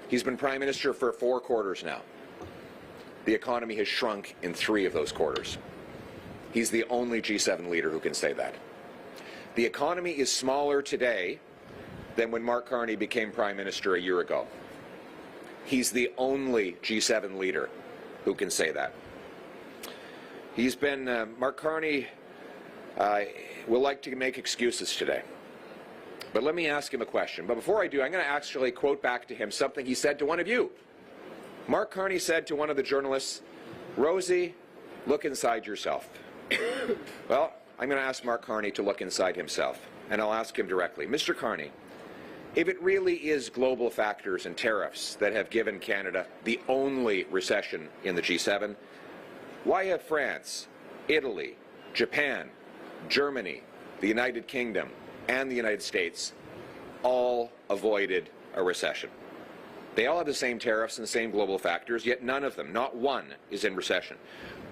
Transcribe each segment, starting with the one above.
He's been Prime Minister for 4 quarters now. The economy has shrunk in 3 of those quarters. He's the only G7 leader who can say that. The economy is smaller today than when Mark Carney became Prime Minister a year ago. He's the only G7 leader who can say that. He's been, Mark Carney will like to make excuses today. But let me ask him a question. But before I do, I'm going to actually quote back to him something he said to one of you. Mark Carney said to one of the journalists, "Rosie, look inside yourself." Well, I'm going to ask Mark Carney to look inside himself, and I'll ask him directly. Mr. Carney, if it really is global factors and tariffs that have given Canada the only recession in the G7, why have France, Italy, Japan, Germany, the United Kingdom, and the United States all avoided a recession? They all have the same tariffs and the same global factors, yet none of them, not one, is in recession.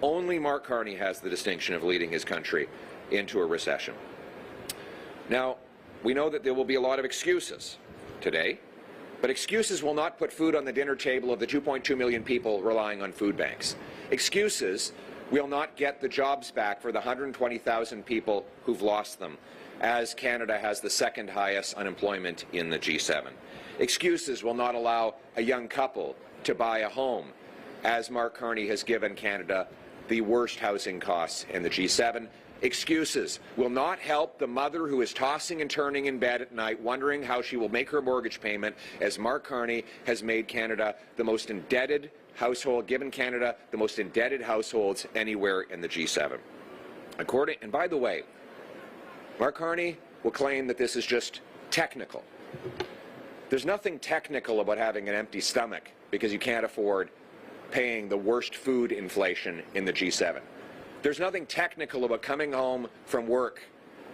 Only Mark Carney has the distinction of leading his country into a recession. Now, we know that there will be a lot of excuses today, but excuses will not put food on the dinner table of the 2.2 million people relying on food banks. Excuses will not get the jobs back for the 120,000 people who've lost them, as Canada has the 2nd highest unemployment in the G7. Excuses will not allow a young couple to buy a home, as Mark Carney has given Canada the worst housing costs in the G7. Excuses will not help the mother who is tossing and turning in bed at night wondering how she will make her mortgage payment, as Mark Carney has made Canada the most indebted household, given Canada the most indebted households anywhere in the G7. And by the way, Mark Carney will claim that this is just technical. There's nothing technical about having an empty stomach because you can't afford paying the worst food inflation in the G7. There's nothing technical about coming home from work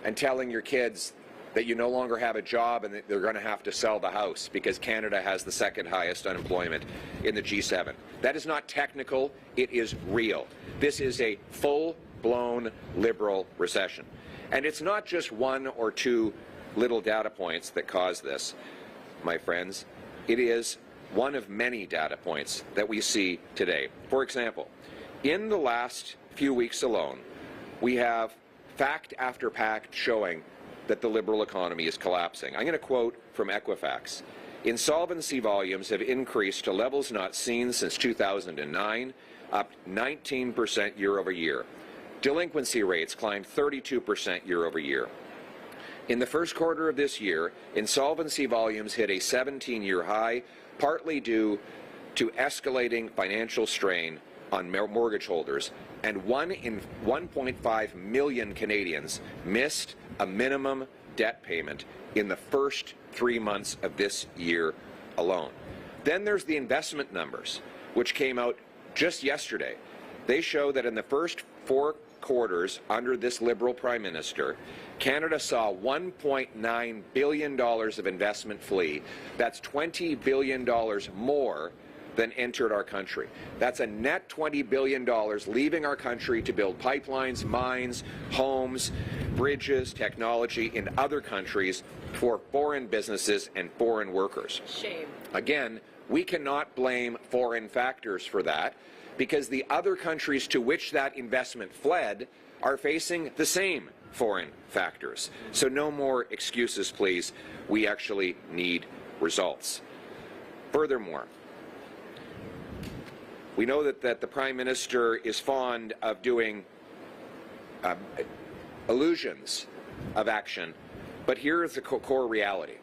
and telling your kids that you no longer have a job and that they're going to have to sell the house because Canada has the 2nd highest unemployment in the G7. That is not technical, it is real. This is a full-blown liberal recession. And it's not just 1 or 2 little data points that cause this, my friends. It is one of many data points that we see today. For example, in the last few weeks alone, we have fact after fact showing that the liberal economy is collapsing. I'm going to quote from Equifax. Insolvency volumes have increased to levels not seen since 2009, up 19% year over year. Delinquency rates climbed 32% year over year. In the first quarter of this year, insolvency volumes hit a 17-year high, partly due to escalating financial strain on mortgage holders, and 1.5 million Canadians missed a minimum debt payment in the first 3 months of this year alone. Then there's the investment numbers, which came out just yesterday. They show that in the first 4 quarters under this Liberal Prime Minister, Canada saw $1.9 billion of investment flee. That's $20 billion more than entered our country. That's a net $20 billion leaving our country to build pipelines, mines, homes, bridges, technology in other countries for foreign businesses and foreign workers. Shame. Again, we cannot blame foreign factors for that, because the other countries to which that investment fled are facing the same foreign factors. So no more excuses, please. We actually need results. Furthermore, we know that the Prime Minister is fond of doing illusions of action, but here is the core reality.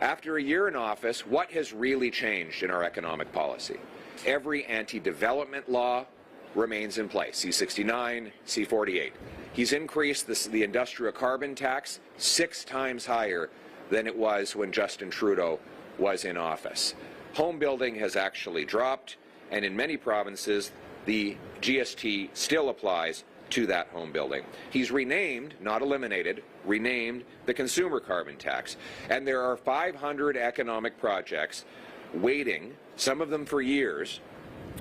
After a year in office, what has really changed in our economic policy? Every anti-development law remains in place, C-69, C-48. He's increased the industrial carbon tax 6 times higher than it was when Justin Trudeau was in office. Home building has actually dropped, and in many provinces, the GST still applies to that home building. He's renamed, not eliminated, renamed the consumer carbon tax. And there are 500 economic projects waiting, some of them for years,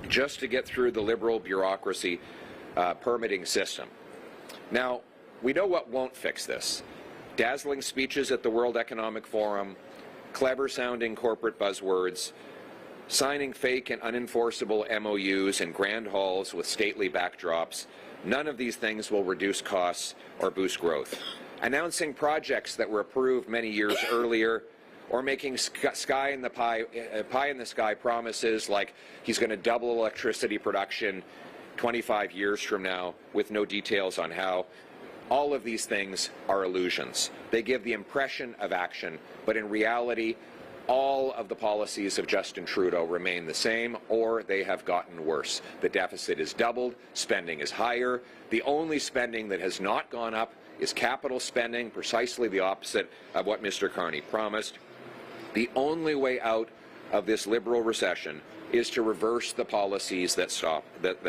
just to get through the Liberal bureaucracy permitting system. Now, we know what won't fix this. Dazzling speeches at the World Economic Forum, clever-sounding corporate buzzwords, signing fake and unenforceable MOUs in grand halls with stately backdrops. None of these things will reduce costs or boost growth. Announcing projects that were approved many years earlier, or making pie in the sky promises like he's going to double electricity production 25 years from now with no details on how. All of these things are illusions. They give the impression of action, but in reality, all of the policies of Justin Trudeau remain the same, or they have gotten worse. The deficit is doubled, spending is higher. The only spending that has not gone up is capital spending, precisely the opposite of what Mr. Carney promised. The only way out of this Liberal recession is to reverse the policies that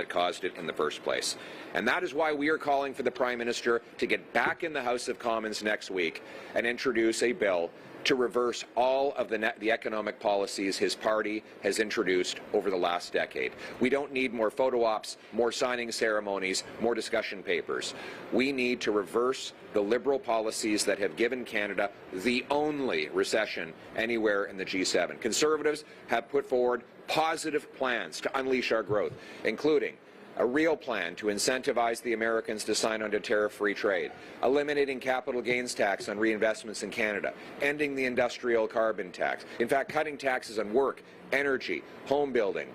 caused it in the first place. And that is why we are calling for the Prime Minister to get back in the House of Commons next week and introduce a bill to reverse all of the economic policies his party has introduced over the last decade. We don't need more photo ops, more signing ceremonies, more discussion papers. We need to reverse the Liberal policies that have given Canada the only recession anywhere in the G7. Conservatives have put forward positive plans to unleash our growth, including a real plan to incentivize the Americans to sign on to tariff-free trade, eliminating capital gains tax on reinvestments in Canada, ending the industrial carbon tax, in fact, cutting taxes on work, energy, home building,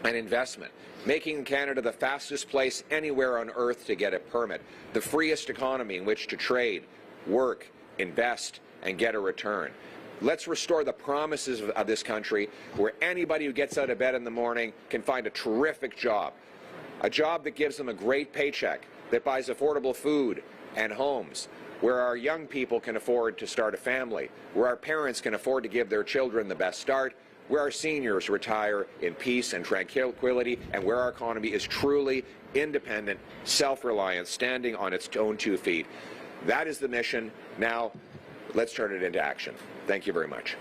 and investment, making Canada the fastest place anywhere on earth to get a permit, the freest economy in which to trade, work, invest, and get a return. Let's restore the promises of this country where anybody who gets out of bed in the morning can find a terrific job. A job that gives them a great paycheck, that buys affordable food and homes, where our young people can afford to start a family, where our parents can afford to give their children the best start, where our seniors retire in peace and tranquility, and where our economy is truly independent, self-reliant, standing on its own 2 feet. That is the mission. Now, let's turn it into action. Thank you very much.